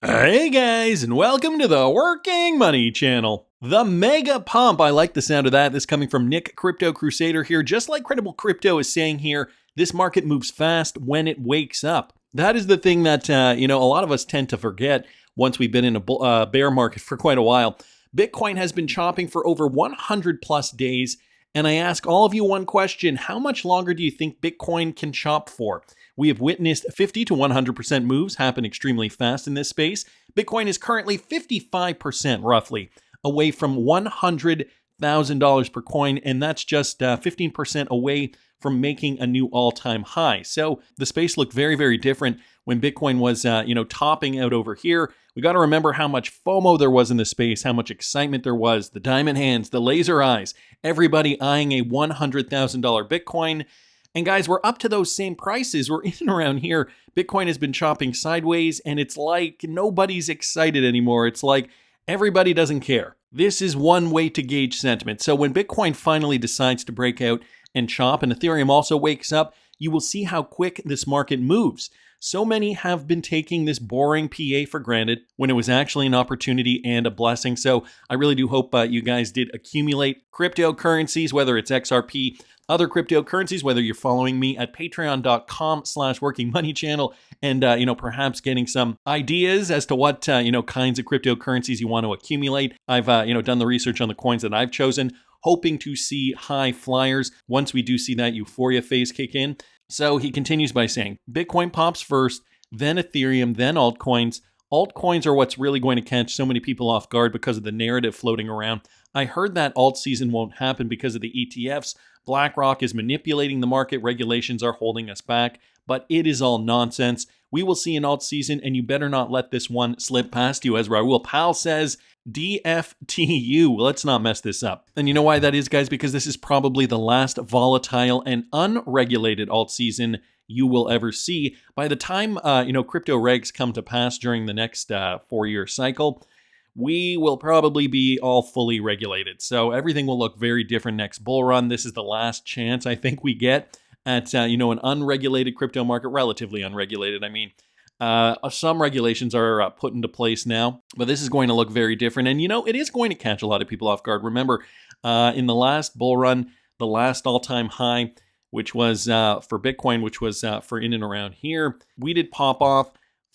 Hey guys, and welcome to the Working Money channel. The mega pump. I like the sound of that. This coming from Nick Crypto Crusader here. Just like Credible Crypto is saying here, this market moves fast when it wakes up. That is the thing that a lot of us tend to forget once we've been in a bear market for quite a while. Bitcoin has been chopping for over 100 plus days. And I ask all of you one question: how much longer do you think Bitcoin can chop for? We have witnessed 50 to 100% moves happen extremely fast in this space. Bitcoin is currently 55% roughly away from $100,000 per coin, and that's just 15% away from making a new all-time high. So the space looked very, very different when Bitcoin was, topping out over here. We got to remember how much FOMO there was in the space, how much excitement there was, the diamond hands, the laser eyes, everybody eyeing a $100,000 Bitcoin. And guys, we're up to those same prices. We're in and around here. Bitcoin has been chopping sideways, and it's like nobody's excited anymore. It's like everybody doesn't care. This is one way to gauge sentiment. So when Bitcoin finally decides to break out and chop, and Ethereum also wakes up, you will see how quick this market moves. So many have been taking this boring PA for granted when it was actually an opportunity and a blessing. So I really do hope you guys did accumulate cryptocurrencies, whether it's XRP, other cryptocurrencies, whether you're following me at patreon.com/workingmoneychannel and, perhaps getting some ideas as to what, kinds of cryptocurrencies you want to accumulate. I've, done the research on the coins that I've chosen, hoping to see high flyers once we do see that euphoria phase kick in. So he continues by saying, Bitcoin pops first, then Ethereum, then altcoins. Altcoins are what's really going to catch so many people off guard because of the narrative floating around. I heard that alt season won't happen because of the ETFs. BlackRock is manipulating the market. Regulations are holding us back, but it is all nonsense. We will see an alt season, and you better not let this one slip past you. As Raul Powell says, DFTU. Let's not mess this up. And you know why that is, guys? Because this is probably the last volatile and unregulated alt season you will ever see. By the time, crypto regs come to pass during the next 4-year cycle, we will probably be all fully regulated. So everything will look very different next bull run. This is the last chance I think we get at, an unregulated crypto market, relatively unregulated. I mean, some regulations are put into place now, but this is going to look very different. And, it is going to catch a lot of people off guard. Remember, in the last bull run, the last all-time high, which was for Bitcoin, which was for in and around here, we did pop off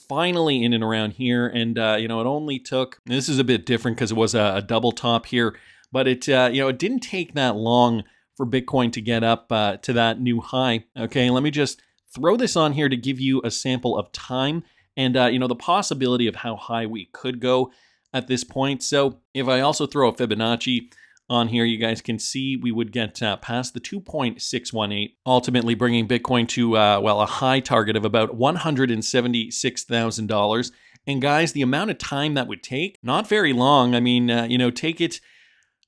finally in and around here. And, it only took, this is a bit different because it was a double top here, but it didn't take that long for Bitcoin to get up to that new high. Okay, let me just throw this on here to give you a sample of time and, the possibility of how high we could go at this point. So if I also throw a Fibonacci on here, you guys can see we would get past the 2.618, ultimately bringing Bitcoin to, a high target of about $176,000. And guys, the amount of time that would take, not very long. I mean, take it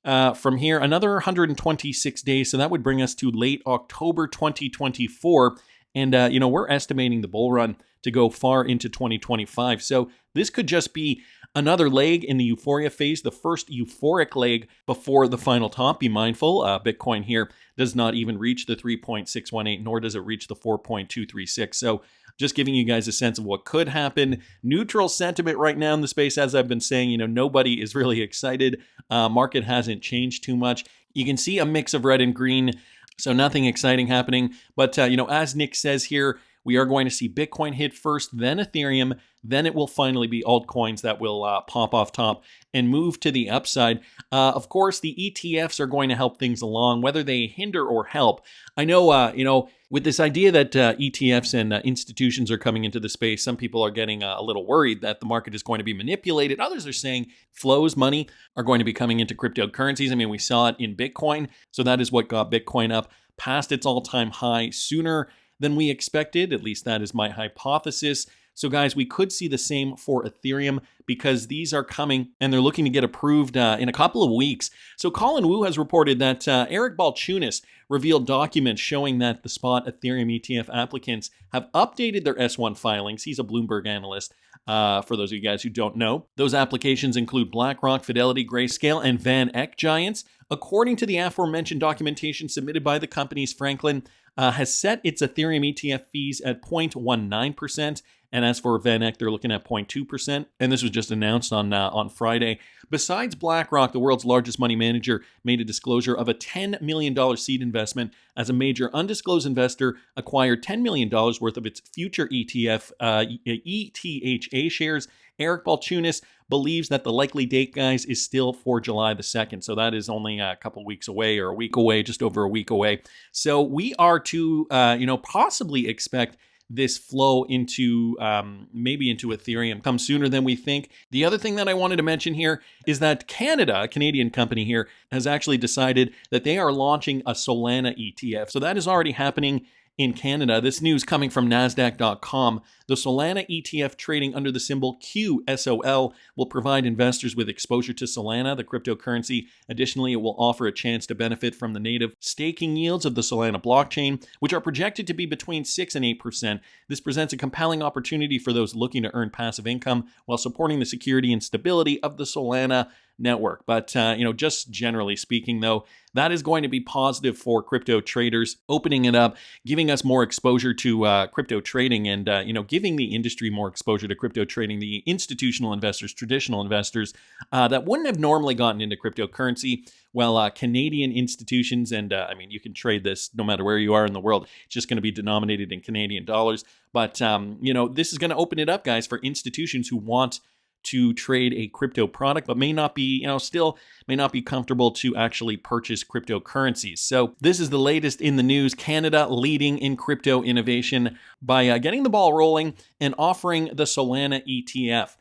from here, another 126 days. So that would bring us to late October 2024. And, we're estimating the bull run to go far into 2025. So this could just be another leg in the euphoria phase, the first euphoric leg before the final top. Be mindful, Bitcoin here does not even reach the 3.618, nor does it reach the 4.236. So just giving you guys a sense of what could happen. Neutral sentiment right now in the space, as I've been saying, nobody is really excited. Market hasn't changed too much. You can see a mix of red and green, so nothing exciting happening. But, as Nick says here, we are going to see Bitcoin hit first, then Ethereum, then it will finally be altcoins that will pop off top and move to the upside. Of course, the ETFs are going to help things along, whether they hinder or help. I know, with this idea that ETFs and institutions are coming into the space, some people are getting a little worried that the market is going to be manipulated. Others are saying flows, money, are going to be coming into cryptocurrencies. I mean, we saw it in Bitcoin. So that is what got Bitcoin up past its all-time high sooner than we expected. At least that is my hypothesis. So guys, we could see the same for Ethereum because these are coming and they're looking to get approved in a couple of weeks. So Colin Wu has reported that Eric Balchunas revealed documents showing that the spot Ethereum ETF applicants have updated their S1 filings. He's a Bloomberg analyst. For those of you guys who don't know, those applications include BlackRock, Fidelity, Grayscale, and Van Eck Giants. According to the aforementioned documentation submitted by the companies, Franklin has set its Ethereum ETF fees at 0.19% And as for VanEck, they're looking at 0.2%. And this was just announced on Friday. Besides BlackRock, the world's largest money manager made a disclosure of a $10 million seed investment as a major undisclosed investor acquired $10 million worth of its future ETHA shares. Eric Balchunas believes that the likely date, guys, is still for July the 2nd. So that is only a couple weeks away, or a week away, just over a week away. So we are to, possibly expect this flow into maybe into Ethereum come sooner than we think. The other thing that I wanted to mention here is that Canada, a Canadian company here, has actually decided that they are launching a Solana ETF. So that is already happening in Canada. This news coming from Nasdaq.com. The Solana ETF trading under the symbol QSOL will provide investors with exposure to Solana, the cryptocurrency. Additionally, it will offer a chance to benefit from the native staking yields of the Solana blockchain, which are projected to be between 6 and 8%. This presents a compelling opportunity for those looking to earn passive income while supporting the security and stability of the Solana network. But, just generally speaking, though, that is going to be positive for crypto traders, opening it up, giving us more exposure to crypto trading and, giving the industry more exposure to crypto trading, the institutional investors, traditional investors that wouldn't have normally gotten into cryptocurrency. Well, Canadian institutions, and you can trade this no matter where you are in the world. It's just going to be denominated in Canadian dollars. But, this is going to open it up, guys, for institutions who want to trade a crypto product, but may not be, still may not be comfortable to actually purchase cryptocurrencies. So this is the latest in the news. Canada leading in crypto innovation by getting the ball rolling and offering the Solana ETF.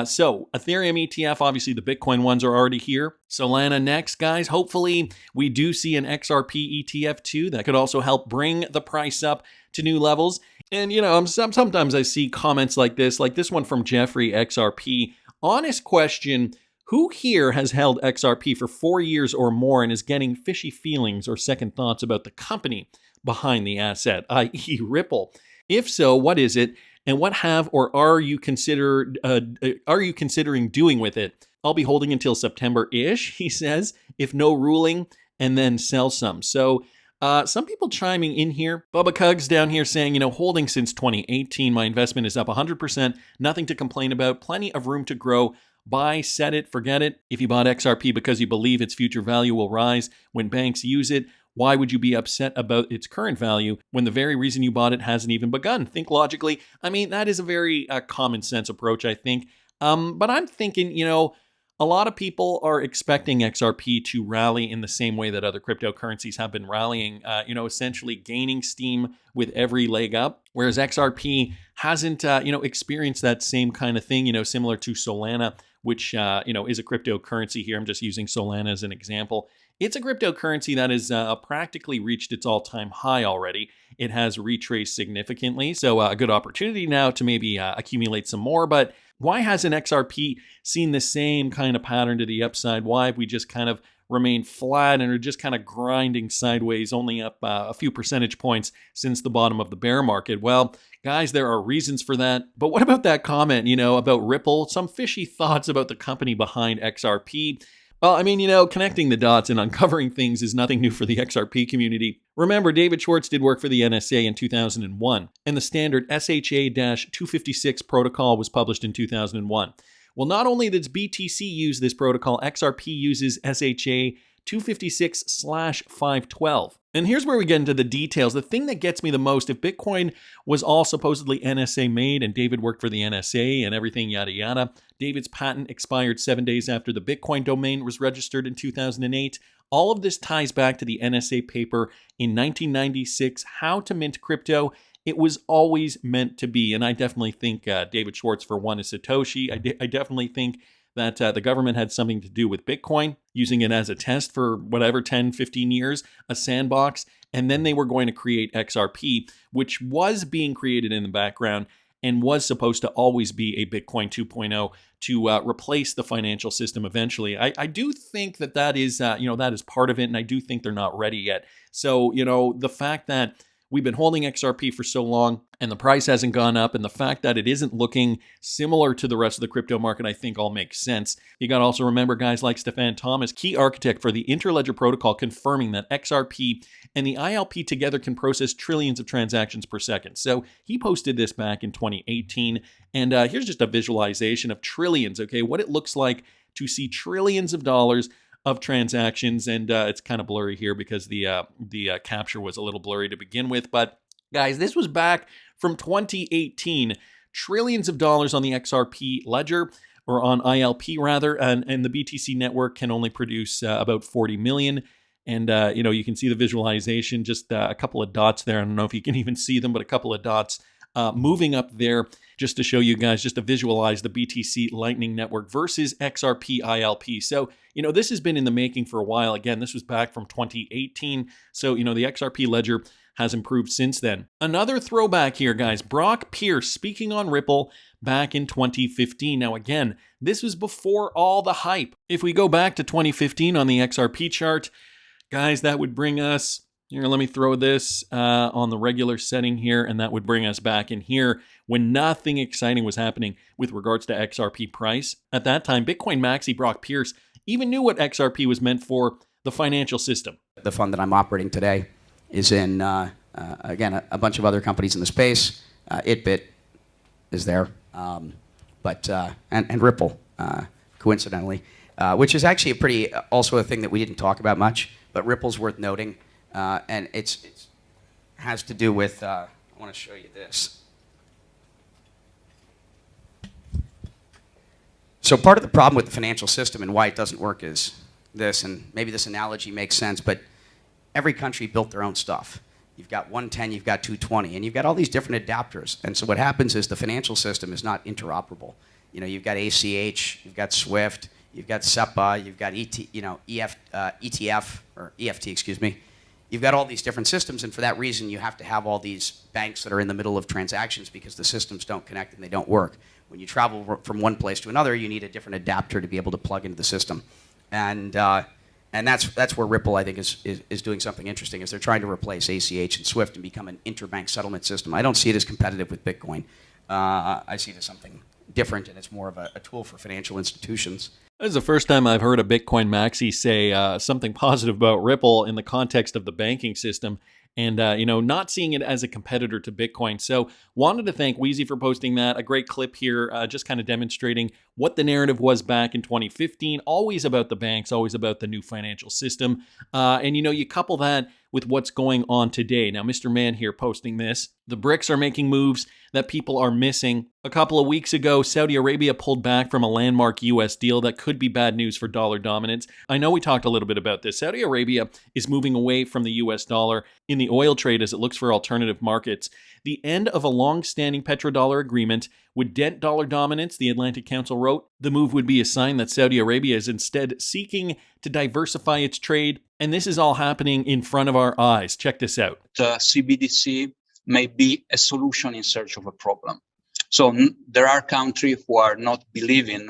So Ethereum ETF, obviously the Bitcoin ones are already here. Solana next, guys. Hopefully we do see an XRP ETF too. That could also help bring the price up to new levels. And, sometimes I see comments like this one from Jeffrey XRP. Honest question, who here has held XRP for 4 years or more and is getting fishy feelings or second thoughts about the company behind the asset, i.e. Ripple? If so, what is it? And what have or are you considering doing with it? I'll be holding until September-ish, he says, if no ruling, and then sell some. So some people chiming in here. Bubba Cugs down here saying, holding since 2018. My investment is up 100%. Nothing to complain about. Plenty of room to grow. Buy, set it, forget it. If you bought XRP because you believe its future value will rise when banks use it, why would you be upset about its current value when the very reason you bought it hasn't even begun? Think logically. That is a very common sense approach, I think. But I'm thinking, a lot of people are expecting XRP to rally in the same way that other cryptocurrencies have been rallying, essentially gaining steam with every leg up, whereas XRP hasn't, experienced that same kind of thing, similar to Solana, which, is a cryptocurrency here. I'm just using Solana as an example. It's a cryptocurrency that has practically reached its all-time high already. It has retraced significantly, so a good opportunity now to maybe accumulate some more, but why hasn't XRP seen the same kind of pattern to the upside? Why have we just kind of remained flat and are just kind of grinding sideways, only up a few percentage points since the bottom of the bear market? Well, guys, there are reasons for that. But what about that comment, about Ripple? Some fishy thoughts about the company behind XRP. Well, connecting the dots and uncovering things is nothing new for the XRP community. Remember, David Schwartz did work for the NSA in 2001, and the standard SHA-256 protocol was published in 2001. Well, not only does BTC use this protocol, XRP uses SHA 256/512. And here's where we get into the details. The thing that gets me the most, if Bitcoin was all supposedly NSA made and David worked for the NSA and everything, yada, yada, David's patent expired 7 days after the Bitcoin domain was registered in 2008. All of this ties back to the NSA paper in 1996, How to Mint Crypto. It was always meant to be. And I definitely think David Schwartz, for one, is Satoshi. I definitely think that the government had something to do with Bitcoin, using it as a test for whatever, 10, 15 years, a sandbox. And then they were going to create XRP, which was being created in the background and was supposed to always be a Bitcoin 2.0 to replace the financial system eventually. I do think that is, that is part of it. And I do think they're not ready yet. So, the fact that we've been holding XRP for so long and the price hasn't gone up, and the fact that it isn't looking similar to the rest of the crypto market, I think all makes sense. You got to also remember guys like Stefan Thomas, key architect for the Interledger protocol, confirming that XRP and the ILP together can process trillions of transactions per second. So he posted this back in 2018, and here's just a visualization of trillions, okay, what it looks like to see trillions of dollars of transactions, and it's kind of blurry here because the capture was a little blurry to begin with. But guys, this was back from 2018, trillions of dollars on the XRP ledger, or on ILP rather, and the BTC network can only produce about 40 million. And you can see the visualization, just a couple of dots there. I don't know if you can even see them, but a couple of dots moving up there, just to show you guys, just to visualize the BTC Lightning Network versus XRP ILP. So, this has been in the making for a while. Again, this was back from 2018. So, the XRP ledger has improved since then. Another throwback here, guys. Brock Pierce speaking on Ripple back in 2015. Now, again, this was before all the hype. If we go back to 2015 on the XRP chart, guys, that would bring us... Here, let me throw this on the regular setting here, and that would bring us back in here when nothing exciting was happening with regards to XRP price. At that time, Bitcoin maxi Brock Pierce even knew what XRP was meant for, the financial system. The fund that I'm operating today is in, again, a bunch of other companies in the space. ItBit is there, and Ripple, coincidentally, which is actually also a thing that we didn't talk about much, but Ripple's worth noting. And it has to do with, I want to show you this. So part of the problem with the financial system and why it doesn't work is this, and maybe this analogy makes sense, but every country built their own stuff. You've got 110, you've got 220, and you've got all these different adapters. And so what happens is the financial system is not interoperable. You've got ACH, you've got SWIFT, you've got SEPA, you've got ETF, or EFT, excuse me. You've got all these different systems, and for that reason, you have to have all these banks that are in the middle of transactions because the systems don't connect and they don't work. When you travel from one place to another, you need a different adapter to be able to plug into the system. And that's where Ripple, I think, is doing something interesting, is they're trying to replace ACH and SWIFT and become an interbank settlement system. I don't see it as competitive with Bitcoin. I see it as something different, and it's more of a tool for financial institutions. This is the first time I've heard a Bitcoin maxi say something positive about Ripple in the context of the banking system, and not seeing it as a competitor to Bitcoin. So wanted to thank Wheezy for posting that. A great clip here, just kind of demonstrating what the narrative was back in 2015, always about the banks, always about the new financial system. And you couple that with what's going on today. Now, Mr. Man here posting this. The BRICS are making moves that people are missing. A couple of weeks ago, Saudi Arabia pulled back from a landmark U.S. deal that could be bad news for dollar dominance. I know we talked a little bit about this. Saudi Arabia is moving away from the U.S. dollar in the oil trade as it looks for alternative markets. The end of a long-standing petrodollar agreement would dent dollar dominance, the Atlantic Council wrote. The move would be a sign that Saudi Arabia is instead seeking to diversify its trade, and this is all happening in front of our eyes. Check this out. CBDC may be a solution in search of a problem. So there are countries who are not believing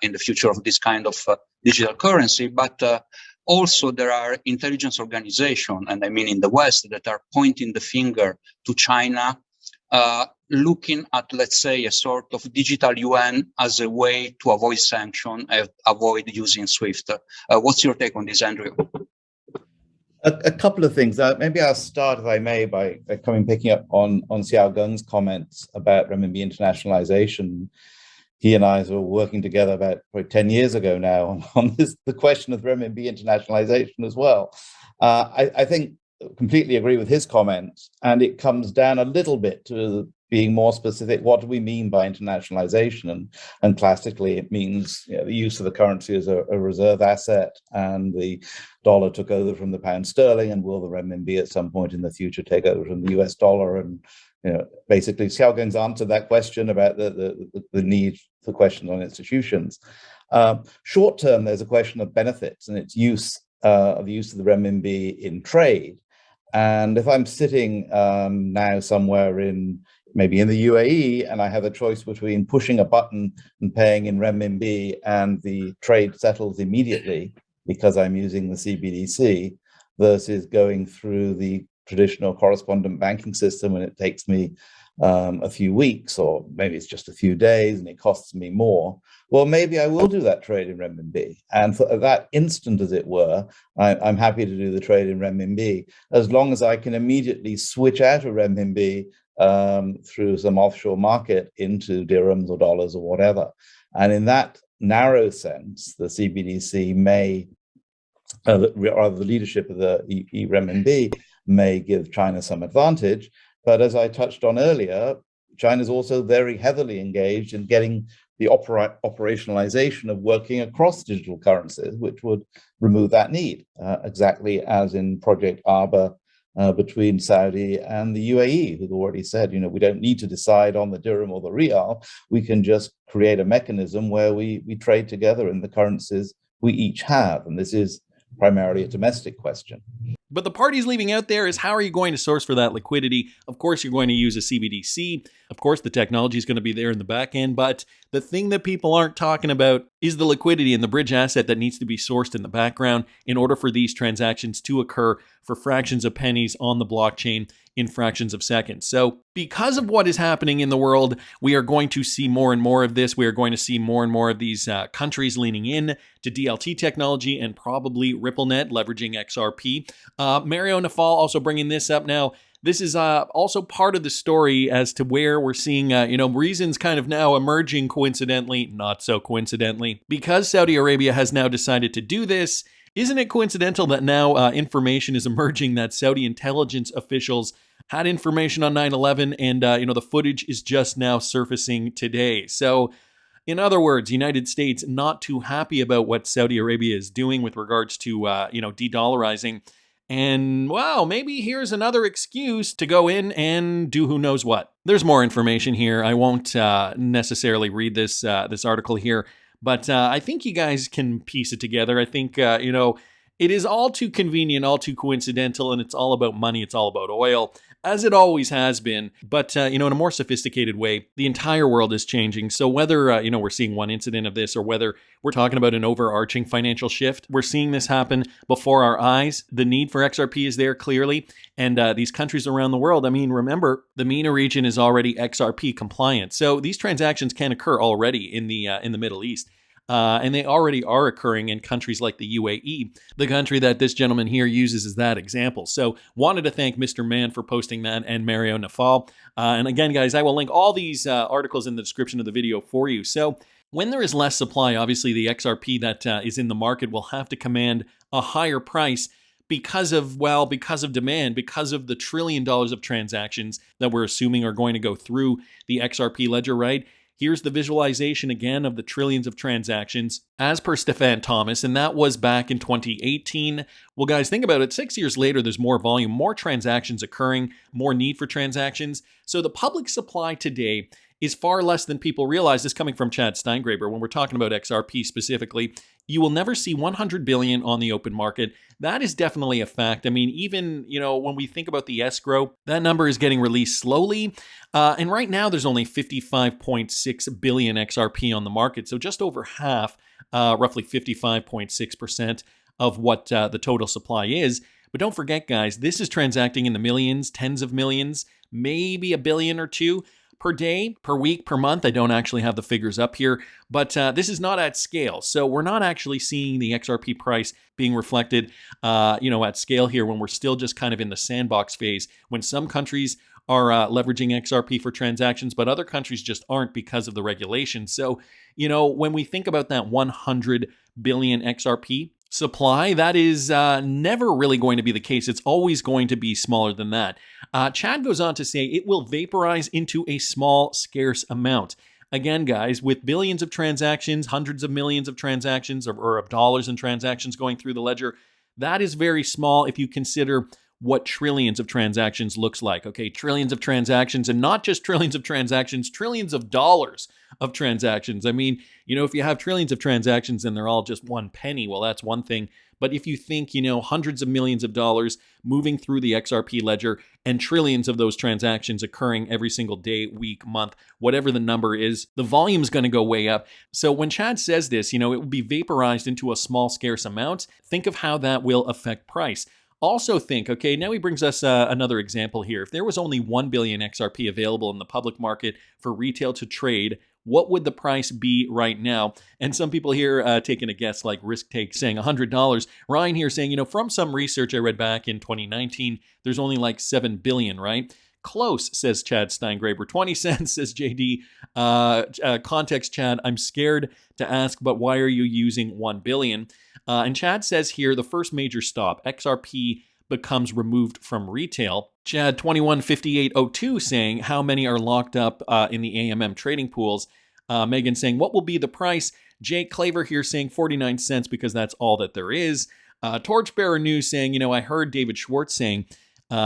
in the future of this kind of digital currency, but also there are intelligence organizations, and I mean in the West, that are pointing the finger to China, looking at, let's say, a sort of digital yuan as a way to avoid sanction and avoid using SWIFT. What's your take on this, Andrew? A couple of things. Maybe I'll start, if I may, by picking up on Xiaogeng's comments about renminbi internationalization. He and I were working together about probably 10 years ago now on the question of renminbi internationalization as well. I think completely agree with his comments, and it comes down a little bit to being more specific. What do we mean by internationalization? And classically, it means the use of the currency as a reserve asset, and the dollar took over from the pound sterling, and will the renminbi at some point in the future take over from the US dollar? And basically, Xiaogeng's answered that question about the need for questions on institutions. Short term, there's a question of benefits and its use of the use of the renminbi in trade. And if I'm sitting now somewhere maybe in the UAE, and I have a choice between pushing a button and paying in renminbi, and the trade settles immediately because I'm using the CBDC, versus going through the traditional correspondent banking system and it takes me a few weeks, or maybe it's just a few days and it costs me more, well, maybe I will do that trade in renminbi. And for that instant, as it were, I'm happy to do the trade in renminbi, as long as I can immediately switch out of renminbi through some offshore market into dirhams or dollars or whatever. And in that narrow sense, the CBDC may, or the leadership of the renminbi may give China some advantage. But as I touched on earlier, China is also very heavily engaged in getting the operationalization of working across digital currencies, which would remove that need, exactly as in Project Arbor between Saudi and the UAE, who've already said, we don't need to decide on the dirham or the rial. We can just create a mechanism where we trade together in the currencies we each have. And this is primarily a domestic question. But the part he's leaving out there is, how are you going to source for that liquidity? Of course, you're going to use a CBDC. Of course, the technology is going to be there in the back end. But the thing that people aren't talking about is the liquidity and the bridge asset that needs to be sourced in the background in order for these transactions to occur for fractions of pennies on the blockchain in fractions of seconds. So because of what is happening in the world, we are going to see more and more of this. We are going to see more and more of these countries leaning in to DLT technology and probably RippleNet leveraging XRP. Mario Nafal also bringing this up now. This is also part of the story as to where we're seeing, reasons kind of now emerging coincidentally, not so coincidentally, because Saudi Arabia has now decided to do this. Isn't it coincidental that now information is emerging that Saudi intelligence officials had information on 9/11 and, the footage is just now surfacing today. So, in other words, United States not too happy about what Saudi Arabia is doing with regards to, de-dollarizing. And, wow, maybe here's another excuse to go in and do who knows what. There's more information here. I won't necessarily read this article here, but I think you guys can piece it together. I think, it is all too convenient, all too coincidental, and it's all about money. It's all about oil, as it always has been. But, in a more sophisticated way, the entire world is changing. So whether, we're seeing one incident of this or whether we're talking about an overarching financial shift, we're seeing this happen before our eyes. The need for XRP is there clearly. And these countries around the world, remember, the MENA region is already XRP compliant. So these transactions can occur already in the Middle East. And they already are occurring in countries like the UAE, the country that this gentleman here uses as that example. So wanted to thank Mr. Mann for posting that, and Mario Nafal. And again, guys, I will link all these articles in the description of the video for you. So when there is less supply, obviously the XRP that is in the market will have to command a higher price because of demand, because of the $1 trillion of transactions that we're assuming are going to go through the XRP ledger, right? Here's the visualization again of the trillions of transactions as per Stefan Thomas, and that was back in 2018. Well, guys, think about it. 6 years later, there's more volume, more transactions occurring, more need for transactions. So the public supply today is far less than people realize. This coming from Chad Steingraber. When we're talking about XRP specifically, you will never see 100 billion on the open market. That is definitely a fact. Even, when we think about the escrow, that number is getting released slowly. And right now there's only 55.6 billion XRP on the market. So just over half, roughly 55.6% of what the total supply is. But don't forget, guys, this is transacting in the millions, tens of millions, maybe a billion or two per day, per week, per month. I don't actually have the figures up here, but this is not at scale. So we're not actually seeing the XRP price being reflected, at scale here when we're still just kind of in the sandbox phase, when some countries are leveraging XRP for transactions, but other countries just aren't because of the regulations. So, when we think about that 100 billion XRP supply, that is never really going to be the case. It's always going to be smaller than that. Chad goes on to say it will vaporize into a small, scarce amount. Again, guys, with billions of transactions, hundreds of millions of transactions, or of dollars in transactions going through the ledger, that is very small if you consider what trillions of transactions looks like. Okay, trillions of transactions, and not just trillions of transactions, trillions of dollars of transactions. If you have trillions of transactions and they're all just one penny, well, that's one thing. But if you think, hundreds of millions of dollars moving through the XRP ledger and trillions of those transactions occurring every single day, week, month, whatever the number is, the volume is going to go way up. So when Chad says this, it will be vaporized into a small, scarce amount. Think of how that will affect price. Also think, okay, now he brings us another example here. If there was only 1 billion XRP available in the public market for retail to trade, what would the price be right now? And some people here taking a guess, like Risk Take saying $100. Ryan here saying, from some research I read back in 2019, there's only like 7 billion, right? Close, says Chad Steingraber. 20 cents, says JD. Context, Chad, I'm scared to ask, but why are you using 1 billion? And Chad says here, the first major stop, XRP becomes removed from retail. Chad 215802 saying, how many are locked up in the AMM trading pools? Megan saying, what will be the price? Jake Claver here saying 49 cents because that's all that there is. Torchbearer News saying, I heard David Schwartz saying,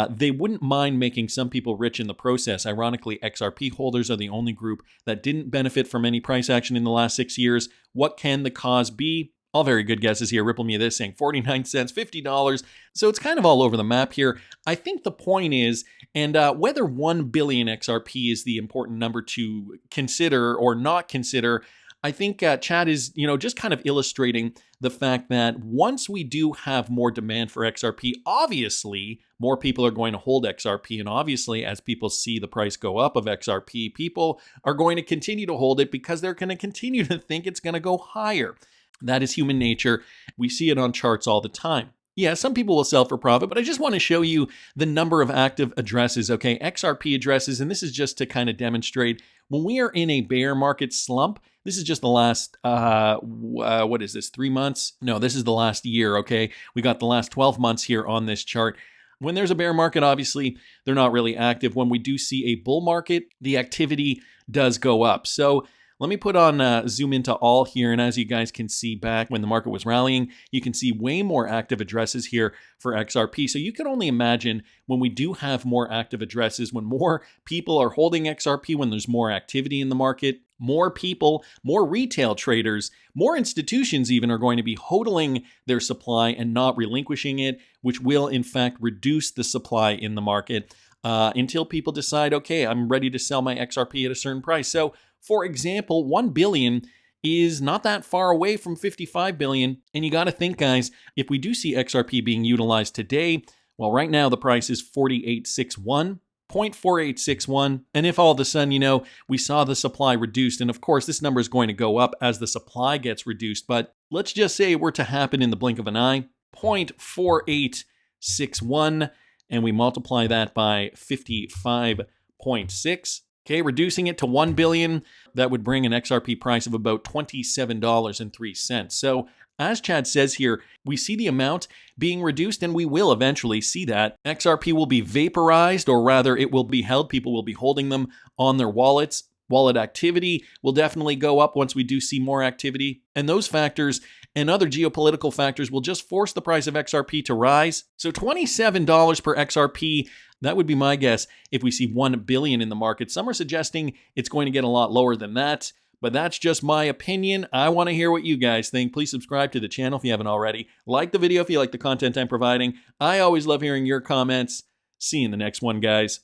they wouldn't mind making some people rich in the process. Ironically, XRP holders are the only group that didn't benefit from any price action in the last 6 years. What can the cause be? All very good guesses here. Ripple Me This saying 49 cents, $50. So it's kind of all over the map here. I think the point is, and whether 1 billion XRP is the important number to consider or not consider, I think Chad is, just kind of illustrating the fact that once we do have more demand for XRP, obviously more people are going to hold XRP. And obviously, as people see the price go up of XRP, people are going to continue to hold it because they're going to continue to think it's going to go higher. That is human nature. We see it on charts all the time. Yeah, some people will sell for profit, but I just want to show you the number of active addresses, okay? XRP addresses, and this is just to kind of demonstrate when we are in a bear market slump. This is just the last, 3 months? No, this is the last year, okay? We got the last 12 months here on this chart. When there's a bear market, obviously, they're not really active. When we do see a bull market, the activity does go up. So let me put on zoom into all here, and as you guys can see back when the market was rallying, you can see way more active addresses here for XRP. So you can only imagine when we do have more active addresses, when more people are holding XRP, when there's more activity in the market, more people, more retail traders, more institutions even are going to be hodling their supply and not relinquishing it, which will in fact reduce the supply in the market until people decide, okay, I'm ready to sell my XRP at a certain price. So for example, 1 billion is not that far away from 55 billion. And you got to think, guys, if we do see XRP being utilized today, well, right now the price is 4861, 0.4861. And if all of a sudden, we saw the supply reduced, and of course, this number is going to go up as the supply gets reduced. But let's just say it were to happen in the blink of an eye, 0.4861, and we multiply that by 55.6. Okay, reducing it to 1 billion, that would bring an XRP price of about $27.03. So as Chad says here, we see the amount being reduced, and we will eventually see that. XRP will be vaporized, or rather it will be held. People will be holding them on their wallets. Wallet activity will definitely go up once we do see more activity. And those factors and other geopolitical factors will just force the price of XRP to rise. So $27 per XRP, that would be my guess if we see 1 billion in the market. Some are suggesting it's going to get a lot lower than that, but that's just my opinion. I want to hear what you guys think. Please subscribe to the channel if you haven't already. Like the video if you like the content I'm providing. I always love hearing your comments. See you in the next one, guys.